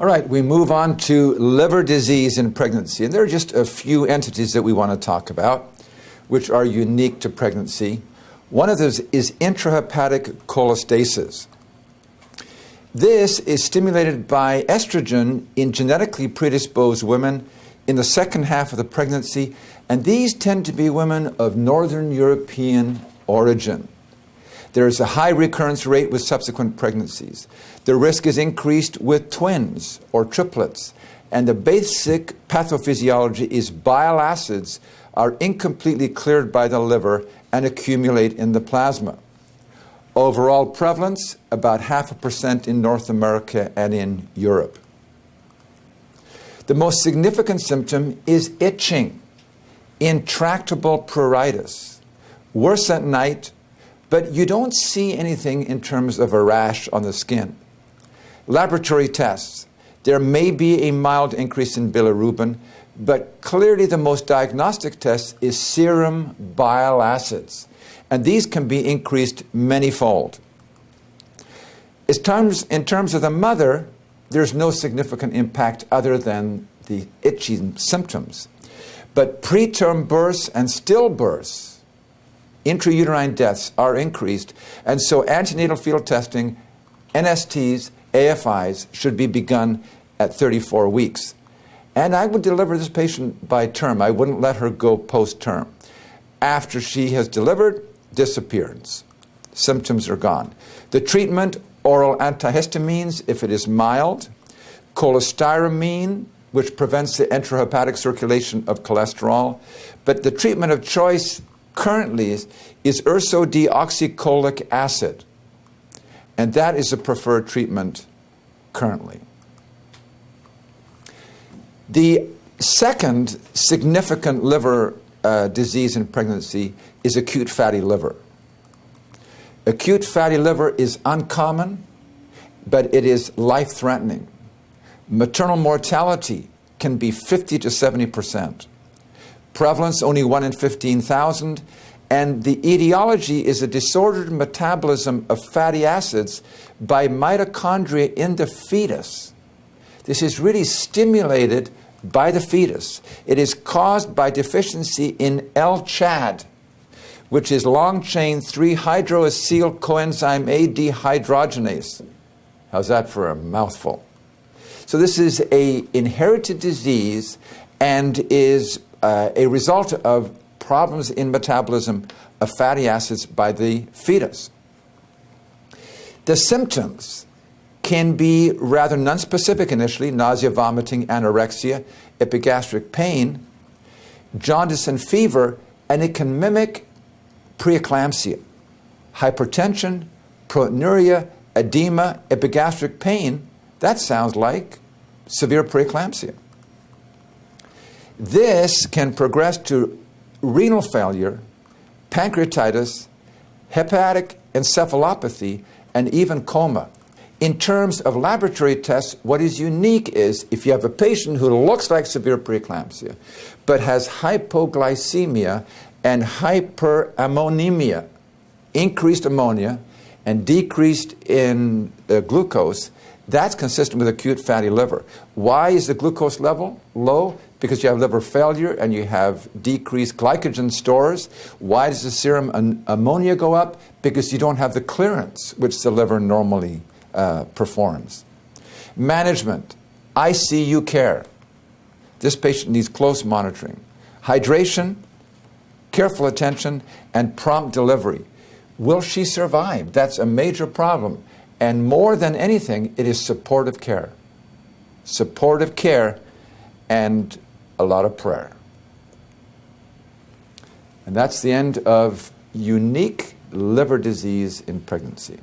All right, we move on to liver disease in pregnancy. And there are just a few entities that we want to talk about, which are unique to pregnancy. One of those is intrahepatic cholestasis. This is stimulated by estrogen in genetically predisposed women in the second half of the pregnancy, and these tend to be women of Northern European origin. There is a high recurrence rate with subsequent pregnancies. The risk is increased with twins or triplets, and the basic pathophysiology is bile acids are incompletely cleared by the liver and accumulate in the plasma. Overall prevalence, about 0.5% in North America and in Europe. The most significant symptom is itching, intractable pruritus, worse at night, but you don't see anything in terms of a rash on the skin. Laboratory tests. There may be a mild increase in bilirubin, but clearly the most diagnostic test is serum bile acids, and these can be increased many-fold. In terms of the mother, there's no significant impact other than the itching symptoms. But preterm births and stillbirths, intrauterine deaths are increased, and so antenatal fetal testing, NSTs, AFIs, should be begun at 34 weeks. And I would deliver this patient by term. I wouldn't let her go post-term. After she has delivered, disappears. Symptoms are gone. The treatment, oral antihistamines if it is mild, cholestyramine, which prevents the intrahepatic circulation of cholesterol, but the treatment of choice currently is ursodeoxycholic acid, and that is a preferred treatment currently. The second significant liver disease in pregnancy is acute fatty liver. Acute fatty liver is uncommon, but it is life-threatening. Maternal mortality can be 50 to 70%. Prevalence only 1 in 15,000, and the etiology is a disordered metabolism of fatty acids by mitochondria in the fetus. This is really stimulated by the fetus. It is caused by deficiency in L-CHAD, which is long-chain 3-hydroacyl coenzyme A dehydrogenase. How's that for a mouthful? So this is an inherited disease and is a result of problems in metabolism of fatty acids by the fetus. The symptoms can be rather nonspecific initially: nausea, vomiting, anorexia, epigastric pain, jaundice and fever, and it can mimic preeclampsia, hypertension, proteinuria, edema, epigastric pain. That sounds like severe preeclampsia. This can progress to renal failure, pancreatitis, hepatic encephalopathy, and even coma. In terms of laboratory tests, what is unique is if you have a patient who looks like severe preeclampsia, but has hypoglycemia and hyperammonemia, increased ammonia and decreased in glucose, that's consistent with acute fatty liver. Why is the glucose level low? Because you have liver failure and you have decreased glycogen stores. Why does the serum ammonia go up? Because you don't have the clearance which the liver normally performs. Management, ICU care. This patient needs close monitoring. Hydration, careful attention, and prompt delivery. Will she survive? That's a major problem. And more than anything, it is supportive care. Supportive care and a lot of prayer. And that's the end of unique liver disease in pregnancy.